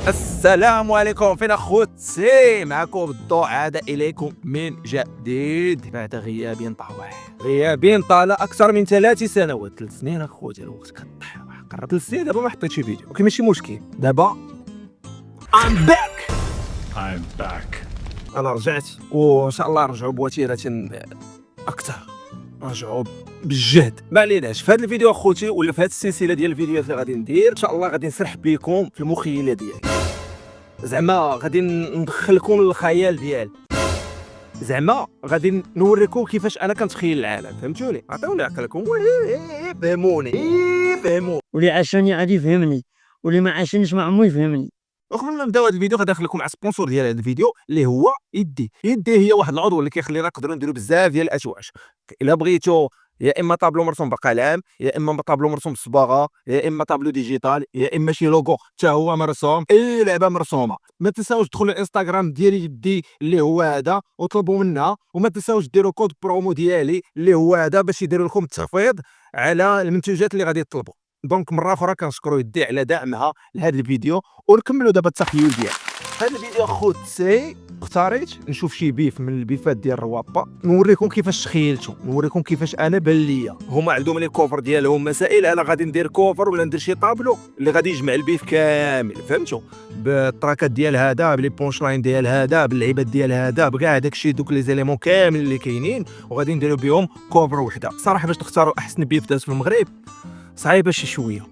السلام عليكم، فين اخوتي؟ معكم بالضوء، عاد اليكم من جديد بعد غياب طويل. غياب طال اكثر من 3 سنوات. 3 سنين اخوتي، الوقت كطيح. قرب 3 سنين دابا ما حطيتش فيديو، ولكن ماشي مشكل. دابا I'm back. انا رجعت، وان شاء الله نرجعوا بوتيره اكثر، نرجعوا بالجهد. ما عليناش في هذا الفيديو اخوتي، ولا في هذه السلسله ديال الفيديوهات اللي غادي ندير ان شاء الله، غادي نسرح بكم في المخيله ديالي. زعما غادي ندخلكم للخيال ديالي، زعما غادي نوريكم كيفاش انا كنتخيل العالم. فهمتوني؟ عطيوني عقلكم، فهموني. واللي عاشني غادي يفهمني، واللي ما عاشنيش ما عمرو يفهمني. وقبل ما نبداو هذا الفيديو غادي ندخلكم مع سبونسور ديال هذا الفيديو اللي هو يدي هي واحد العضو اللي كيخلينا نقدروا نديروا بزاف ديال الاشواش. الا بغيتو يا اما طابلو مرسوم بقلم، يا اما طابلو مرسوم بالصباغه، يا اما طابلو ديجيتال، يا اما شي لوغو حتى هو مرسوم، اي لعبه مرسومه. ما تنساوش تدخلوا الانستغرام ديالي يدي اللي هو هذا وطلبوا منها، وما تنساوش ديروا كود برومو ديالي اللي هو هذا باش يديروا لكم التخفيض على المنتوجات اللي غادي تطلبوا. دونك مره اخرى كنشكروا يدي على دعمها لهذا الفيديو، ونكملوا دابا التخيل ديالي. هذا الفيديو اخوتي اختاريت نشوف شي بيف من البيفات ديال الروابا، نوريكم كيفاش تخيلتو، نوريكم كيفاش انا بان ليا. هما عندهم لي كوفر ديالهم مسائل، انا غادي ندير كوفر ولا ندير شي طابلو اللي غادي يجمع البيف كامل. فهمتوا؟ بالتراكات ديال هذا، بلي بونش لاين ديال هذا، باللعيبات ديال هذا، بكاع داكشي، دوك لي زيليمون كامل اللي كاينين، وغادي نديرو بهم كوفر وحده. صراحه باش تختاروا احسن بيف داز في المغرب صعيبه شي شويه،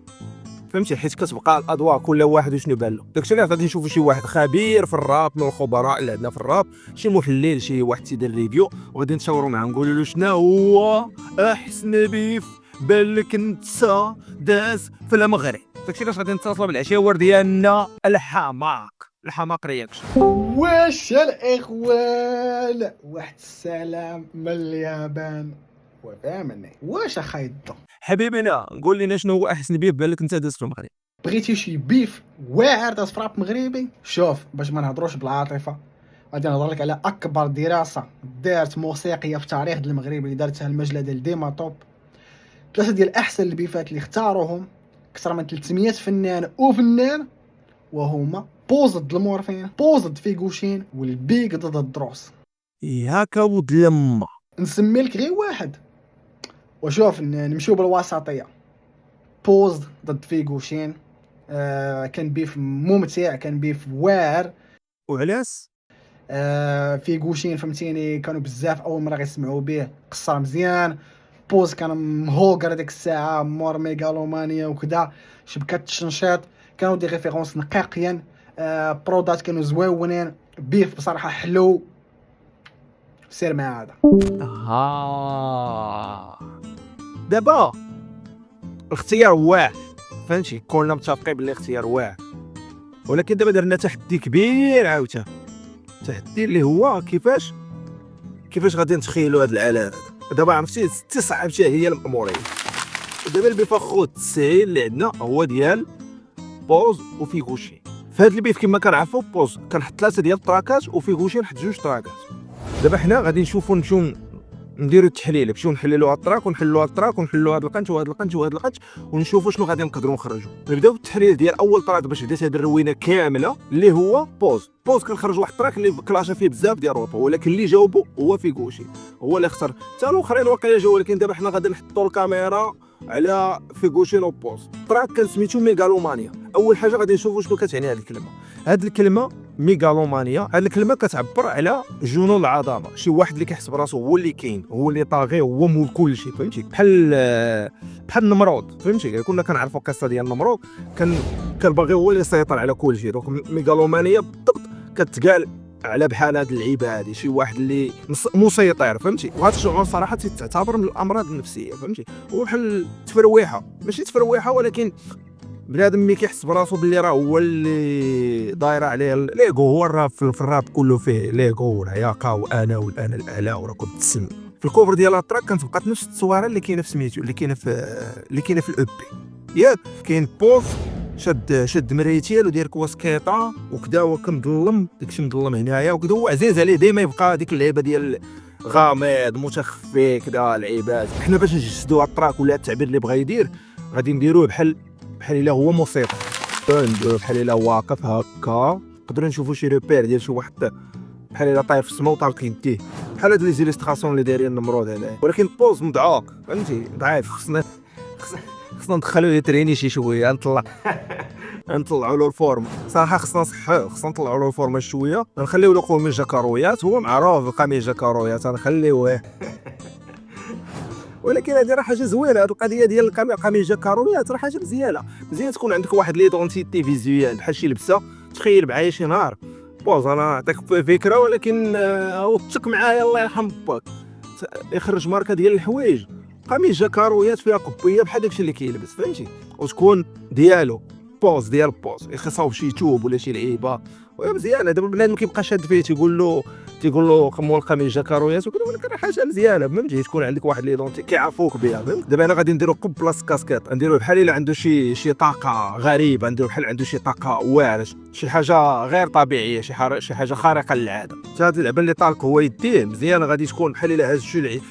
فهمتي؟ حيت كتبقى الاضواء كل واحد وشنو بان له. داكشي اللي غادي نشوفوا شي واحد خبير في الراب من الخبراء اللي عندنا في الراب، شي محلل، شي واحد تيدير ريفيو، وغادي نتشاوروا معاه نقولوا له شنو هو احسن بيف بان لك انت داز في المغرب. داكشي علاش غادي نتصلوا بالعشاور ديالنا الحماق رياكشن. واش الاخوان، واحد السلام من اليابان وفهمني. واش اخايض حبيبنا قول لنا شنو هو احسن بيف بان لك انت داز في المغرب؟ بغيتي شي بيف واعر داز فراب مغربي؟ شوف، باش ما نهضروش بالعاطفه، غادي نهضر لك على اكبر دراسه دارت موسيقيه في تاريخ المغرب اللي دارتها المجله ديال ديما توب. 3 ديال احسن البيفات اللي اختاروهم اكثر من 300 فنان وفنان، وهما بوز ضد المورفين، بوز ضد فيغوشين، والبيك ضد الدروس. ياك ود لما نسمي لك غير واحد، وشوف نمشيو بالوسطيه. بوز ضد فيغوشين، كان بيف ممتع، كان بيف واعر. وعلاش؟ فيغوشين فهمتيني كانوا بزاف اول مره غيسمعوا به، قصر مزيان. بوز كان مهوكر ديك الساعه مور ميغالومانيا وكذا، شبكات التنشيط، كانوا دي ريفيرونس نقاقيا. برودات كانوا زويونين، بيف بصراحه حلو. سير مع هذا. دابا الاختيار واعر، فهمتي؟ كلنا متفقين باللي اختيار واعر، ولكن دابا درنا تحدي كبير عاوتاني، تحدي اللي هو كيفاش غادي نتخيلوا هذا العالم. دابا عرفتي تصعب شي هي المأموريه. دابا البيف اخوت السهيل اللي عندنا هو ديال بوز وفيغوشين. في هذا البيف كما كنعرفوا بوز كنحط 3 ديال التراكات، وفيغوشين حط 2 تراكات. دابا حنا غادي نمشيو نديروا التحليل، نمشيو نحللوا هاد التراك ونحللوا هاد التراك ونحللوا هاد القنت وهاد القنت وهاد القنت، ونشوفوا شنو غادي نقدروا نخرجوا. نبداو بالتحليل ديال اول تراك باش بدات هاد الروينه كامله اللي هو بوز. كنخرج واحد التراك اللي كلاشا فيه بزاف ديال الروبا، ولكن اللي جاوبوا هو فيغوشين، هو اللي خسر. حتى الاخرين واقيلا جاوا، ولكن دابا حنا غادي نحطوا الكاميرا على فيغوشين وبوز. التراك كان سميتو ميغالومانيا. اول حاجه غادي نشوفوا شنو كتعني هذه الكلمه. هذه الكلمه ميغالومانيا، هذه الكلمه كتعبر على جنون العظمه، شي واحد اللي كيحس براسو هو اللي كاين، هو اللي طاغي، هو مول كل شيء. فهمتي؟ بحال النمرود. فهمتي؟ كنا كنعرفوا القصه ديال النمرود، كان باغي هو اللي يسيطر على كل شيء. دونك ميغالومانيا بالضبط كتقال على بحال هاد اللعيبه هادي، شي واحد اللي مسيطر. فهمتي؟ وهذا الشعور صراحه تعتبر من الامراض النفسيه. فهمتي؟ هو بحال تفرويحه، ماشي تفرويحه، ولكن بنادم ملي كيحس براسو باللي راه هو اللي دايره عليه ليغو. هو الراب في الراب كله فيه ليغو والعياقه وانا والانا الاعلى وراكم تسمع. في الكوفر ديال التراك كتبقى نفس التصويره اللي كاينه في سميتو، اللي كاينه في الاو بي. ياك كاين بوز شد مريتيل ودير كواسكيطه وكذا، وكمظلم داكشي مظلم هنايا وكذا. هو عزيز عليه ديما يبقى ديك اللعيبه ديال غامض متخفي كذا العباد. حنا باش نجسدوا التراك ولا التعبير اللي بغا يدير غادي نديروه بحال الا هو موسيقى. نديرو بحال الا واقف هكا، نقدروا نشوفوا شي روبير ديال شي واحد بحال الا طاير في السما وطالق يديه، بحال هاد لي زيليستراسيون اللي دايرين النمرود هنا. ولكن البوز مدعوق فهمتي، ضعيف. خصنا ندخلو ليه تريني شي شويه، نطلعوا له الفورم صراحه. خصنا نصحوه، خصنا نطلعوا له الفورم شويه. نخليو له قميجه كارويات، هو معروف القميجه كارويات نخليوه. ولكن هذه راه حاجه زوينه، هذه القضيه ديال القميجه كارويات راه حاجه مزيانه. مزيان تكون عندك واحد ليدونتيتي فيزيوال بحال شي لبسه تخيل معايا شي نهار. بوز انا نعطيك فكره، ولكن وثق معايا الله يرحم باك، يخرج ماركه ديال الحوايج قميجه كارويات فيها قبيه بحال داكشي اللي كيلبس فهمتي، وتكون ديالو بوز ديال بوز، يخصها شي توب ولا شي لعيبه مزيانه. دابا البنادم كيبقى شاد فيه تيقول له مول القميجه كارويات وكذا، ولكن راه حاجه مزيانه فهمتي، تكون عندك واحد لي دونتي كيعرفوك بها فهمت. دابا انا غادي نديرو قب بلاص كاسكيط، نديرو بحال الا عنده شي طاقه غريبه، نديرو بحال عنده شي طاقه واعره، شي حاجه غير طبيعيه، شي حاجه خارقه للعاده. هاد اللعبه اللي طالق هو يديه مزيان، غادي تكون بحال الا هاز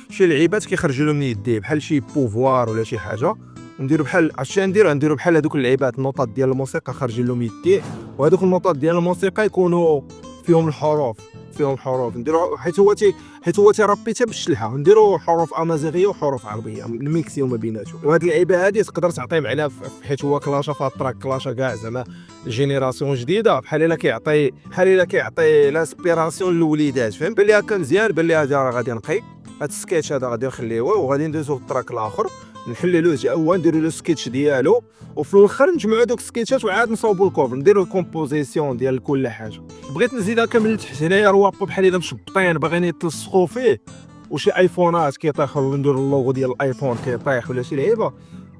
شي لعيبات كيخرجوا له من يديه بحال شي بوفوار ولا شي حاجه. نديرو بحال عرفتي نديرو بحال هذوك اللعيبات النوطات ديال الموسيقى خارجين لهم يديه، وهذوك النوطات ديال الموسيقى يكونوا فيهم الحروف نديرو حيت هو تيرابي حتى بالشلحه، نديرو حروف امازيغيه وحروف عربيه نميكسيو ما بيناتهم. وهاد اللعيبه هادي تقدر تعطي عليها حيت هو كلاشا فهاد التراك كلاشا كاع زعما جينيراسيون جديده، بحال الا كيعطي لاسبيراسيون للوليدات فهم. بان لي هكا مزيان، بان لي هذا راه غادي نقي هاد السكيتش هذا غادي نخليوه، وغادي ندوزو في التراك الاخر نحللوه تا هو، نديرو له سكيتش ديالو، وفي الاخر نجمعوا دوك السكيتشات وعاد نصاوبوا الكوفر، نديرو الكومبوزيسيون ديال كل حاجه. بغيت نزيد هكا من التحت هنايا روابط بحال الا مشبطين باغيين يتلصقوا فيه، وشي ايفونات كيطيحوا، نديرو اللوغو ديال الايفون كيطيح ولا شي لعيبه،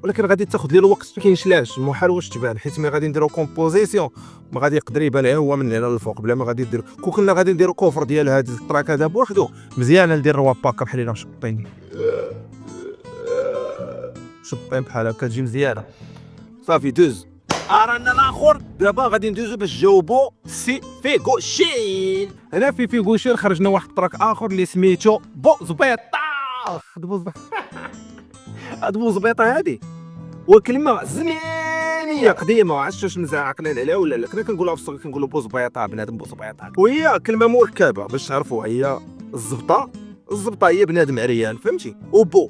ولكن غادي تاخذ ديال الوقت ما كاينش لاش محال واش تبان، حيت ملي غادي نديرو كومبوزيسيون ما غادي يقدر يبان هو من هنا للفوق بلا ما غادي ديرو. كنا غادي نديرو كوفر ديال هذا التراك هذا بوحدو مزيان، ندير روابط بحال الا مشبطين بحال هكا تجي مزيانه صافي. دوز رانا الاخر دابا غادي ندوزو باش نجاوبو سي فيغوشين. هنا في فيغوشين خرجنا واحد التراك اخر اللي سميتو بوزبيطه. هاد بوزبيطه هادي وكلمه زمانيه قديمه، عرفتش واش مزال عاقلين عليها ولا لا. كنا كنقولها في الصغر كنقولوا بوزبيطه، بنادم بوزبيطه، وهي كلمه مركبه باش تعرفوا. هي الزبطه هي بنادم عريان فهمتي، وبو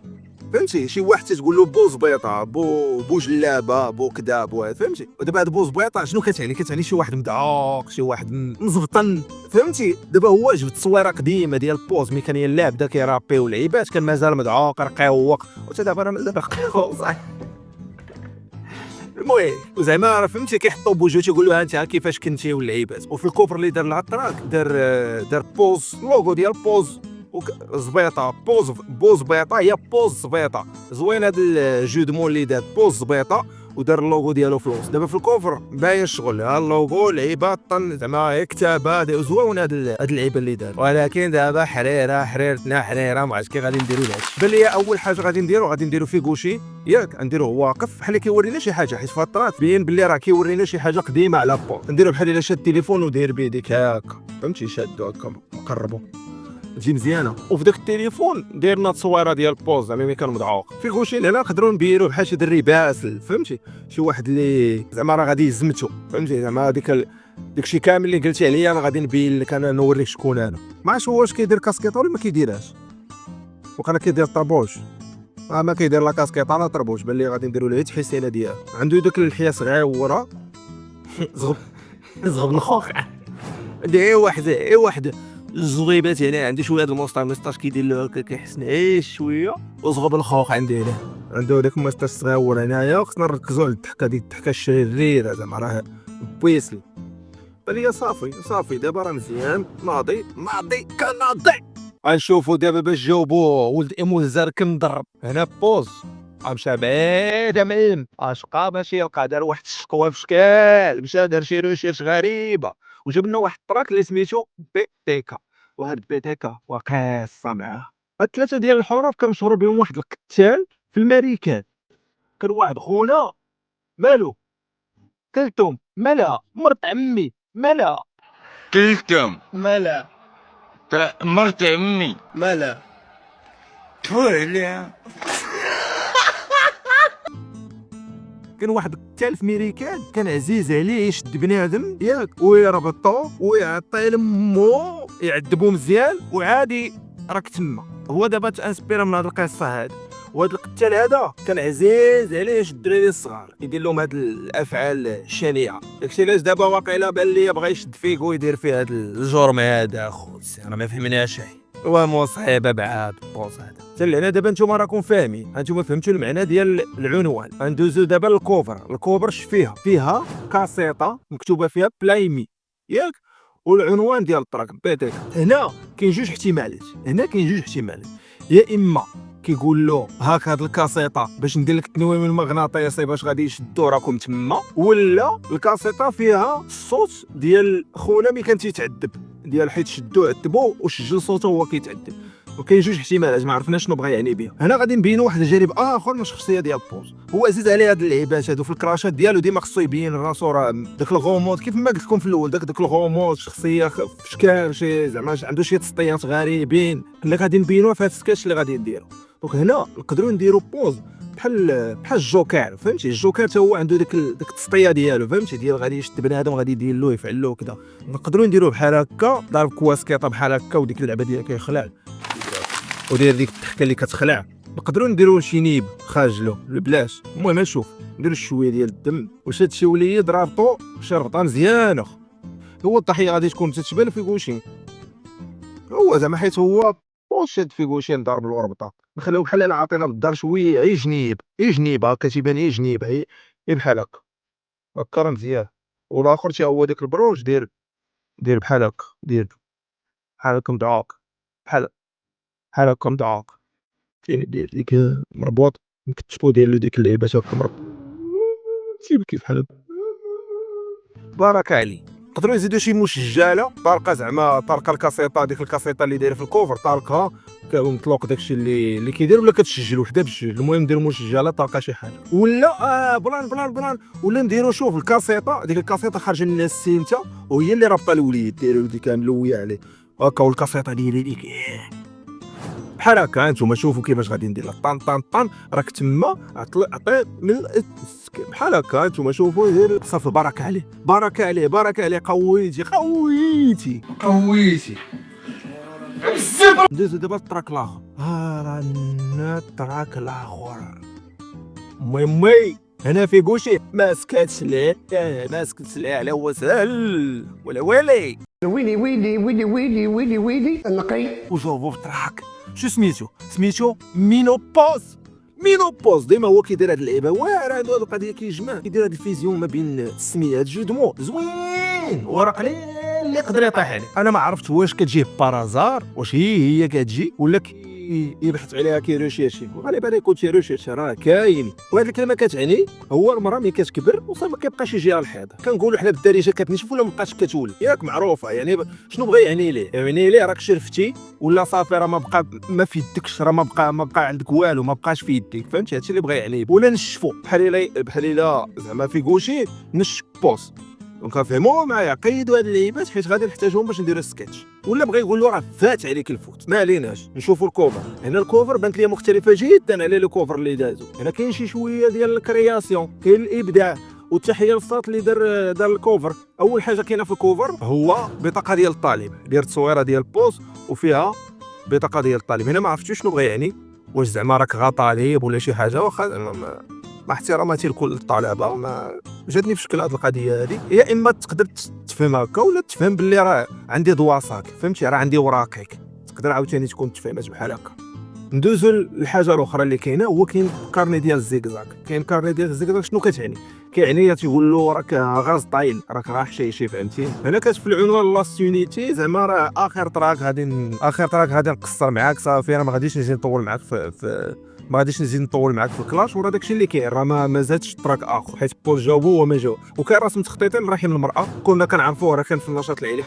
فهمتي شي واحد تقول له بو زبيطه، بو جلابه، بو كذا بو فهمتي. ودابا هاد بو زبيطه شنو كتعني شي واحد مدعوق، شي واحد مزبطن فهمتي. دابا هو جبت تصويره قديمه ديال البوز ملي كان اللاعب بدا كيرابي ولعيبات، كان مازال مدعوق رقيق، وتا دابا راه مازال رقيق صح. المهم زعما راه فهمتي كيحطوا بوجهو تيقول له انت كيفاش كنتي واللعيبات. وفي الكوفر اللي دار لها التراك دار بوز لوغو ديال بوز زبيطه، بوز بيطه هي بوز زبيطه. زوين هذا الجو دو مون اللي دار بوز زبيطه ودار اللوغو ديالو فلوس. دابا في الكوفر باين الشغل، ها اللوغو لعيبه طن زعما كتابه زوين هاد اللعيبه اللي دار. ولكن دابا حريرتنا حريره ما عرفتش كي غادي نديرو لهادشي. بان لي اول حاجه غادي نديرو في غوشي ياك، نديروه واقف بحال كيورينا شي حاجه، حيت في الطرات بين بلي راه كيورينا شي حاجه قديمه على بوز. نديرو بحال الا شاد التليفون وداير بيديك هكا فهمتي، شادو هكا مقربو تجي مزيانه. وفي داك التليفون دايرنا تصويره ديال بوز زعما ملي كان مدعوق. في غوشين هنا نقدروا نديروا بحال شي دري باسل فهمتي، شي واحد اللي زعما راه غادي يزمتو فهمتي، زعما داكشي كامل اللي قلتي عليا انا غادي نبين لك، انا نوريك شكون انا. ما عرفتش واش كيدير كاسكيطه ولا ما كيديرهاش، وكان كيدير طابوش ما كيدير لا كاسكيطه لا طربوش. بان لي غادي نديروا له الحسينه ديالو، عنده داك الحياه صغيره زغب الخوخ. عندي واحد الزغيبات هنا، عندي شويه د الموستاش كيدير له هكا كيحسن شويه، وزغب الخوخ عندي هنا عنده داك الموستاش صغيور هنايا. خصنا نركزوا على الضحكه ديال الضحكه الشريره زعما راه بويسلي. بلي صافي دابا راه مزيان ناضي كناضي. غنشوفوا دابا باش جاوبوا ولد ايمو الزرك مضرب هنا بوز مشى بعيد معلم اشقا ماشي يلقى، دار واحد الشقوه في شكال، مشى دار شي ريشيرش غريبه وجاب لنا واحد التراك اللي سميتو بيتيكا. وهاد بيتيكا وقصه معاه. هاد ثلاثه ديال الحروف كان مشهور بهم واحد القتال في الماريكان، كان واحد خونا مالو كلتم ملا مرت عمي ملا كلتم مالا مرت عمي مالا تفو عليها. كان واحد قتال في ميريكان كان عزيز عليه يشد بنادم ياك ويربطو ويعطيه لمو يعذبو مزيان وعادي راك تما. هو دابا تانسبيرا من هاد القصه هادي، وهذا القتال هذا كان عزيز عليه يشد الدراري الصغار يدير لهم هاد الافعال الشنيعه. داكشي علاش دابا واقيلا بان لي بغا يشد فيك ويدير فيه هاد الجرم هذا خوتي، انا ما فهمناش شي هو مصيبه بعاد البوز هذا. حتى لهنا دابا نتوما راكم فاهمين، هانتوما فهمتوا المعنى ديال العنوان. غندوزو دابا للكوفر. الكوفر فيها كاسيطه مكتوبه فيها بلايمي ياك، والعنوان ديال الطراك بيتك. هنا كاين جوج احتمالات، يا اما كيقول له هاك هاد الكاسيطه باش ندير لك التنويم المغناطيسي باش غادي يشدو راكم تما، ولا الكاسيطه فيها الصوت ديال خونا ملي كان تيتعذب ديال حيت شدو عذبوه وسجل صوته وهو كيتعذب. وكاين جوج احتمالات ما عرفناش شنو بغا يعني بها. هنا غادي نبينوا واحد الجانب اخر من الشخصيه ديال بوز. هو عزيز عليه هاد اللعيبات هادو في الكراشات ديالو، ديما خصو يبين راسو راه داك الغوموض كيف ما قلت لكم في الاول، داك الغوموض شخصيه في شكال شي زعما عنده شي تسطيات غريبين اللي غادي نبينوه في هاد السكيتش اللي غادي نديرو. دونك هنا نقدروا نديروا بوز بحال الجوكر، فهمتي؟ الجوكر حتى هو عنده ديك التسطيه ديالو، فهمتي؟ ديال غادي يشد بنادم غادي يدير له يفعل له كذا. نقدروا نديروه بحال هكا، ضارب كواسكيطه بحال هكا وديك اللعبه ديال كيخلع ودير ديك الضحكه اللي كتخلع. نقدروا نديروا شي نيب خاجلو بلاش. المهم نشوف نديروا شويه ديال الدم واش هادشي وليد رابطو شي ربطه مزيانه. هو الضحيه غادي تكون تتبان في كوشين، هو زعما حيت هو شاد في كوشين ضارب له ربطه. نخليو بحال انا عاطينا بالدار شويه غير جنيب هكا تيبان غير جنيب غير بحال هكا هكا راه مزيان. والاخر تا هو داك البروج دير بحال هكا، دير بحال هكا مدعوك بحال هكا مدعوك، كاين دير ديك مربوط مكتشفو ديال ديك اللعيبات هكا مربوط كيف بحال هكا. بارك عليه. نقدروا نزيدوا شي مشجله طارقه، زعما طارقه الكاسيطه، ديك الكاسيطه اللي دايره في الكوفر طارقها كمطلوق داكشي اللي كيدير، ولا كتسجل وحده بجوج. المهم نديروا مشجله طارقه شي حاجه، ولا بلان ولا نديروا شوف الكاسيطه، ديك الكاسيطه خارجه لنا السيمته وهي اللي رابطه الوليد، ديروا ديك ملويه عليه هكا، والكاسيطه ديالي ديك بحال هكا. انتم شوفوا كيفاش غادي ندير طان طان طان راك تما عطي من بحال هكا. انتم شوفوا دير صافي. بارك عليه قويتي ندوزو دابا التراك الاخر. رانا التراك الاخر مي هنا في كوشي ماسكه سلاح على هو سهل ولا ويلي ويلي النقي. وشوفوا التراك شو سميتو مينوبوز. ديما هو كيدير هاد اللعيبه واعره، عنده هاد القضيه كيجمع كيدير هاد الفيزيون ما بين السميات جوج مو زوين وراه قليل اللي يقدر يطيح عليه. انا ما عرفت واش كتجي بارازار، واش هي كتجي ولا يبحث عليها كيريشيرشي، وغالبا يكون شي ريشيرش راه كاين. وهاد الكلمه كتعني هو المراه ملي كتكبر وصافي ما كيبقاش يجيها الحيض. كنقولوا حنا بالدارجه كتنشف ولا مابقاش كتولد، ياك معروفه. يعني شنو بغى يعني ليه؟ يعني ليه راك شرفتي ولا صافي راه ما في يدكش، راه ما بقى عندك والو، ما بقاش في يديك، فهمتي؟ هادشي اللي بغى يعني. ولا نشفوا بحال الا زعما في كوشي نشف بوس. دونك فهموا معايا، قيدوا هاد اللعيبات حيت غادي نحتاجهم باش نديروا السكيتش. ولا بغى يقول له راه فات عليك الفوت، ما عليناش. نشوفوا الكوفر. هنا الكوفر بانت لي مختلفه جدا على الكوفر اللي دازو. هنا كاين شي شويه ديال الكرياسيون، كاين الابداع والتحيه للصوت اللي دار الكوفر. اول حاجه كاينه في الكوفر هو بطاقه ديال الطالب، دير تصويره ديال بوز وفيها بطاقه ديال الطالب. هنا ما عرفتش شنو بغى يعني، واش زعما راك غا طالب ولا شي حاجه. واخا مع احتراماتي لكل الطلبه ما جاتني في شكل هذه القضيه هذه. يا اما تقدر تفهم هكا ولا تفهم باللي راه عندي دواصاك، فهمتي؟ راه عندي وراقيك، تقدر عاوتاني تكون تفهمات بحال هكا. ندوزو للحاجه الاخرى اللي كاينه، هو كاين كارني ديال الزيكزاك. كاين كارني ديال الزيكزاك شنو كتعني؟ كيعني تيقول له راك غاز طايل، راك راح شي فهمتي. هنا كتف العنوان لاست يونيتي، زعما راه اخر طراك غادي نقصر معاك صافي. انا ما غاديش نزيد نطول معاك ما غاديش نزيد نطول معاك في الكلاش. وراه داكشي اللي كاين، راه ما زادش طراك اخر حيت بوز جاوبو وما جاوب. وكاين رسم تخطيطين رحم المراه كنا كنعرفوه، راه كان في النشاط العلمي.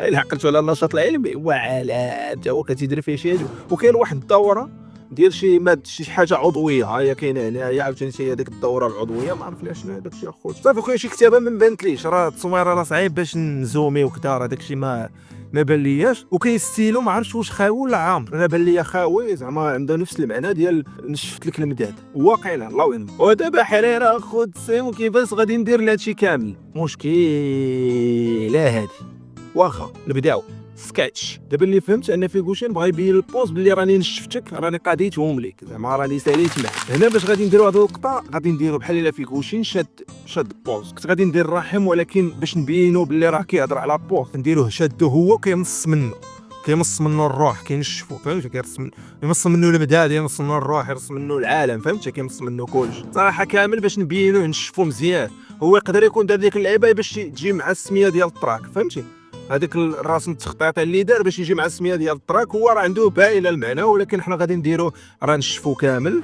الا عقلتوا على النشاط العلمي وعلى تا هو كتيدير فيه شي حاجه. وكاين واحد الدوره ديال شي ماده شي حاجه عضويه، ها هي كاينه هنايا عاوتاني هي ديك الدوره العضويه. ما عرفناش شنو داكشي اخويا. صافي خويا شي كتابه ما بانتليش، راه التصوير راه صعيب باش نزومي وكذا، راه داكشي ما ما بان لياش، وكاين ستيلو ما عرفتش واش خاوي ولا عامر. انا بان ليا خاوي زعما عنده نفس المعنى ديال نشفت لك المداد، واقيلا الله يعلم. ودابا حريره خد سيم كيفاش غادي ندير لهادشي كامل. مشكله هادي واخا نبداو سكتش. دابا اللي فهمت ان فيغوشين بغا يبين البوز بلي راني نشفتك، راني قاديتهم ليك، زعما راني ساليت معاك. هنا باش غادي نديرو هاد اللقطه غادي نديرو بحال الا فيغوشين شاد بوز. كنت غادي ندير الرحم، ولكن باش نبينو بلي راه كيهضر على بوز نديروه شادو هو كيمص منه الروح، كينشفو فهمتي، يمص منه المداد، يمص منه الروح، يمص منه العالم فهمتي، كيمص منه كلشي صراحه كامل باش نبينو نشفو مزيان. هو يقدر يكون دار ديك اللعيبه باش تجي مع السميه ديال التراك فهمتي، هذاك الرسم التخطيط اللي دار باش يجي مع السميه ديال التراك هو راه عنده باينه المعنى، ولكن حنا غادي نديرو راه نشفو كامل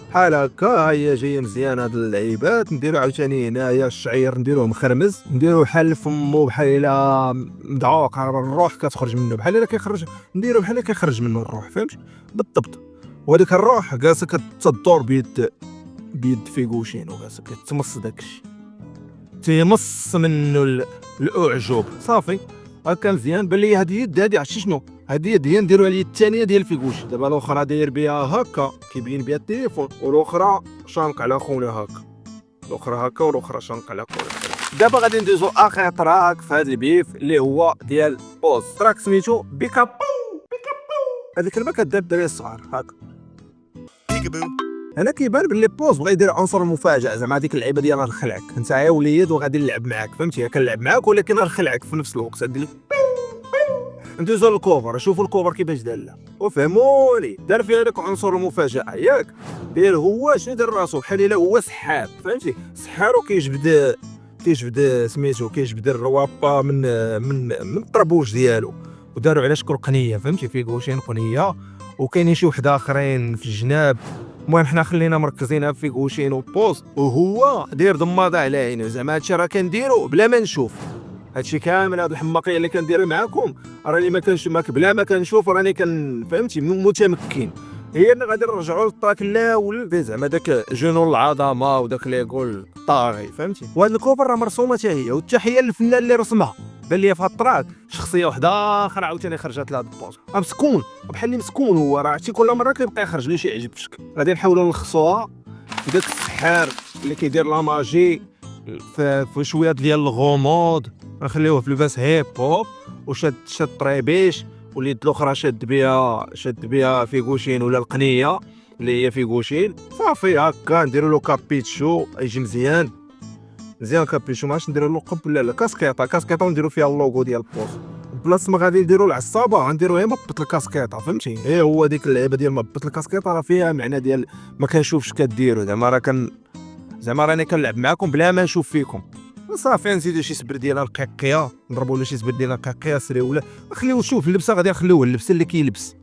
بحال هكا. ها هي جايه مزيان هاد اللعيبات. نديرو عاوتاني هنايا الشعير نديروه مخرمز، نديرو بحال فمو بحال الا مدعوق، الروح كتخرج منه بحال الا كيخرج، نديرو بحال كيخرج منه الروح فهمتي بالضبط. وهذيك الروح جالسه كتدور بيد فيغوشين، وجالسه كتمص داكشي، تيمص منه الاعجوب صافي هكا مزيان. بان لي هاد اليد هادي عرفتي شنو، هاد اليد هي نديرو على اليد الثانيه ديال فيغوشين. دابا الاخرى داير بها هكا كيبين بها التليفون، والاخرى شانق على خونا هكا، الاخرى هكا والاخرى شانق على خونا. دابا غادي ندوزو اخر تراك في هاد البيف اللي هو ديال بوز. تراك سميتو بيكابو. هاد الكلمه كدار الدراري الصغار هكا. هنا كيبان بلي بوز بغا يدير عنصر المفاجاه، زعما هذيك اللعيبه ديال نخلعك انت يا وليد وغادي نلعب معاك فهمتي، كنلعب معاك ولكن نخلعك في نفس الوقت. ندير لك ندوزو للكوفر، شوفوا الكوفر كيفاش دار له وفهموني. دار فيها داك عنصر المفاجاه ياك، داير هو شنو دار راسو بحال الا هو سحاب فهمتي، سحار وكيجبد سميتو كيجبد الروابا من الطربوش ديالو، وداروا على شكل قنيه فهمتي، فيغوشين قنيه وكاينين شي وحده اخرين في الجناب. المهم حنا خلينا مركزين في فيغوشين وبوز، وهو داير ضماده على عينه، زعما هادشي راه كنديرو بلا ما نشوف. هادشي كامل هاد الحماقيه اللي كندير معاكم راني ما كانش بلا ما كنشوف راني فهمتي متمكن. هي اللي غادي نرجعوا للطراك الاول زعما داك جنون العظمه وداك لي يقول طاغي فهمتي. وهاد الكوفر راه مرسومه حتى هي، والتحيه للفنان اللي رسمها. بان لي في هاد الطراك شخصيه وحده اخرى عاوتاني خرجت لهاد البوز، مسكون بحال اللي مسكون هو، راه عرفتي كل مره كيبقى يخرج لي شي عجب في الشكل. غادي نحاولوا نلخصوها بداك السحار اللي كيدير لا ماجي في شويه ديال الغموض، نخليوه في لباس هيب هوب وشاد طريبيش، واليد الاخرى شاد بها فيغوشين ولا القنيه اللي هي فيغوشين صافي هكا. نديروا له كابيتشو يجي مزيان كابيتشو، ماش نديروا له قب لا كاسكيطه ونديروا فيها اللوغو ديال البوز. بلاص ما غادي نديروا العصابه غنديروا غير مبط الكاسكيطه فهمتي. هو ديك اللعيبه ديال مبط الكاسكيطه راه فيها معنى ديال ما كنشوفش كديروا، زعما راني كنلعب معاكم بلا ما نشوف فيكم صافي. نزيدو شي سبر ديال الرقيقيه، نضربوا له شي سبر ديال الرقيقيه سريو، ولا نخليو شوف اللبسه غادي نخليوه اللبسه اللي كيلبس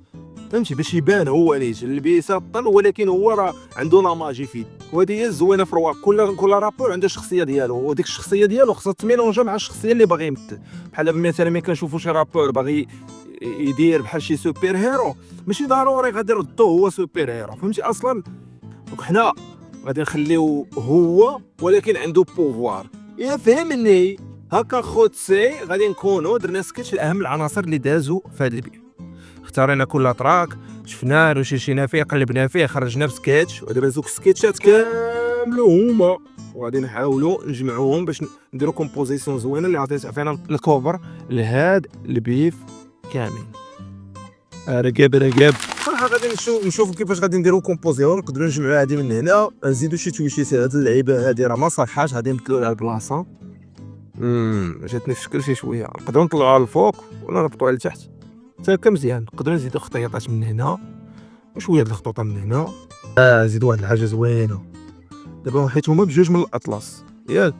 فهمتي باش يبان هو نيت اللبسه طن، ولكن هو راه عنده لا ماجي فيه. وهذه هي الزوينه في الرواق، كل رابور عنده شخصيه ديالو، وديك الشخصيه ديالو خصها تميلونجا مع الشخصيه اللي باغي يمثل. بحال مثلا ملي كنشوفوا شي رابور باغي يدير بحال شي سوبر هيرو، ماشي ضروري غادي يردو هو سوبر هيرو فهمتي اصلا. دونك حنا غادي نخليو هو ولكن عنده بوفوار، يا فهمني هكا خوت سي. غادي نكونوا درنا سكتش لاهم العناصر اللي دازوا في هذا البيف. اختارينا كل تراك، شفناه رشيشينا فيه، قلبنا فيه، خرجنا بسكيتش، ودابا زوك سكيتشات كاملو هما وغادي نحاولوا نجمعوهم باش نديروا كومبوزيسيون زوينه اللي عطيت فينا الكوفر لهاد البيف كامل. رقاب صراحه غادي نشوفوا كيفاش غادي نديروا كومبوزيون، نقدروا نجمعوا هذه من هنا، نزيدوا شي تويشيت. هاد اللعيبه هذه راه ما صحاش، غادي نبدلوا لها البلاصه. جاتني في شكل شي شويه، نقدروا نطلعوها للفوق ولا نهبطوا على تحت هكا مزيان. نقدروا نزيدوا خطيطات من هنا وشويه د الخطوطه من هنا. نزيدوا واحد الحاجه زوينه دابا، حيت هما بجوج من الاطلس ياك،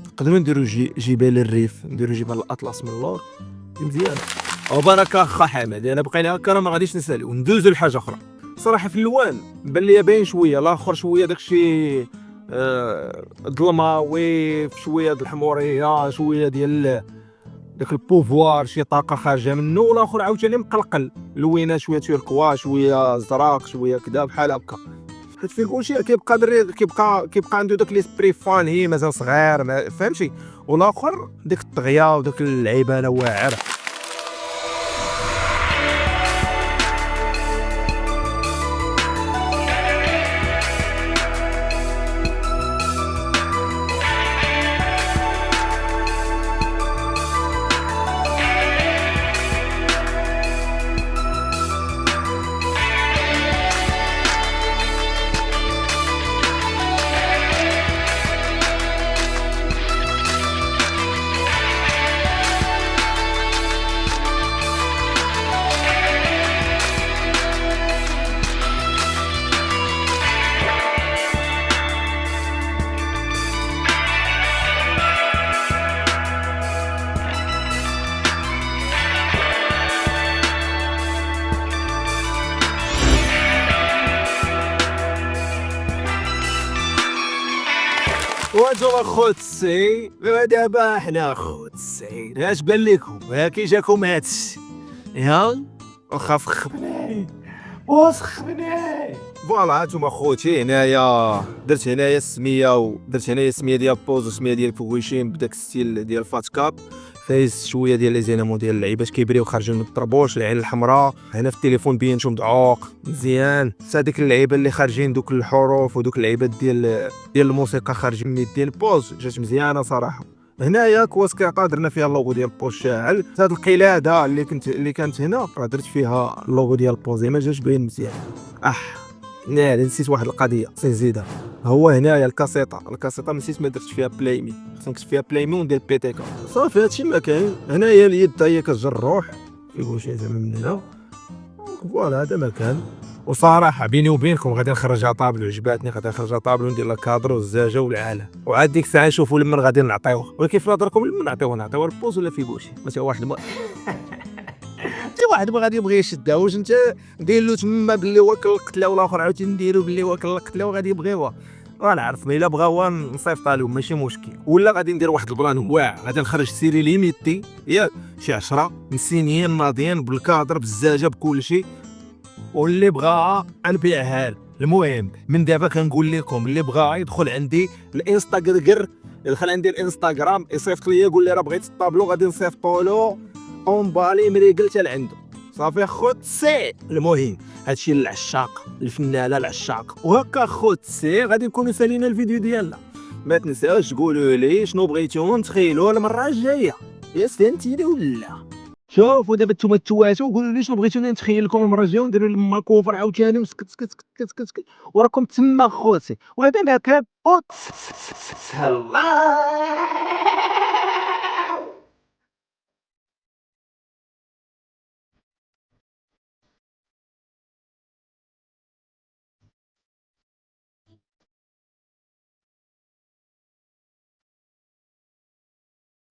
نقدروا نديروا جبال الريف، نديروا جبال الاطلس من اللور مزيان. وبركه اخا حمد، انا بقينا هكا راه ما غاديش نسالي. وندوزو لحاجه اخرى صراحه في اللوان بان لي باين شويه، الاخر شويه داكشي ظلماوي، شويه د الحموريه، شويه ديال داك البوفوار، شي طاقه خارجه منه، والاخر عاوتاني مقلقل، لوينه شويه تيركوا، شويه زراق، شويه كذا بحال هكا. حيت فيه كلشي كيبقى عنده داك ليسبري فان، هي مازال صغير فهمتي، والاخر ديك الطغيه وداك اللعيبه واعر. وانتم خوتي ودابا حنا خوتي اش بان لكم؟ كي جاكم هادشي يا واخا سخبني فوالا. هانتوما خوتي هنايا درت هنايا السميه ديال بوز وسميه ديال فوغوشيم بداك الستيل ديال فات كاب، فايز شويه ديال لي زينامون ديال اللعيبات كيبريو خارجين من الطربوش، العين الحمراء هنا في التليفون بينتو مدعوق مزيان، هذيك اللعيبه اللي خارجين دوك الحروف ودوك اللعيبات ديال الموسيقى خارجين من ديال بوز جات مزيانه صراحه. هنايا كواسكا درنا فيها اللوغو ديال بوز شاعل، هاد القلاده اللي كانت هنا درت فيها اللوغو ديال بوز ما جاش باين مزيان. نسيت واحد القضيه نزيدها، هو هنايا الكاسيطه نسيت ما درتش فيها بلايمي، خصني نكتب فيها بلايمي وندير بيتيكا صافي. هادشي ما كاين. هنايا اليد هي كتجر الروح كيقول شي زعما من هنا فوالا هذا ما كان. وصراحه بيني وبينكم غادي نخرجها طابل وعجباتني، غادي نخرجها طابل وندير لها كادر والزاجه والعاله، وعاد ديك الساعه نشوفوا لمن غادي نعطيوه. ولكن في نظركم لمن نعطيوه البوز ولا فيبوشي؟ ماشي واحد ما غادي يبغي يشدها، واش انت دير له تما باللي هو كالقتله والاخر عاوتاني نديرو باللي هو كالقتله وغادي يبغيوها؟ غنعرف الا بغاوها نصيفطها لهم ماشي مشكل، ولا غادي ندير واحد البلان واعر، غادي نخرج سيري ليميتي ياك شي 10 مسينيين ناضيين بالكادر بالزاجه بكلشي، واللي بغاها نبيعها له. المهم من دابا كنقول لكم اللي بغا يدخل عندي الانستغرام، يدخل عندي الانستغرام يصيفط لي يقول لي راه بغيت الطابلو غادي نصيفطو له اونبالي مريقل حتى لعندو صافي خوتسي. المهم هادشي للعشاق الفنانه العشاق، وهكا خوتسي غادي نكونوا سالينا الفيديو ديالنا. ما تنساوش تقولوا لي شنو بغيتو نتخيلوا المره الجايه، يا فهمتيني ولا؟ شوفوا دابا نتوما تواتوا وقولوا لي شنو بغيتوني نتخيل لكم المره الجايه، ونديروا لما كوفر عاوتاني وسكت سكت سكت سكت سكت وراكم تما خوتي. وهذا ما كان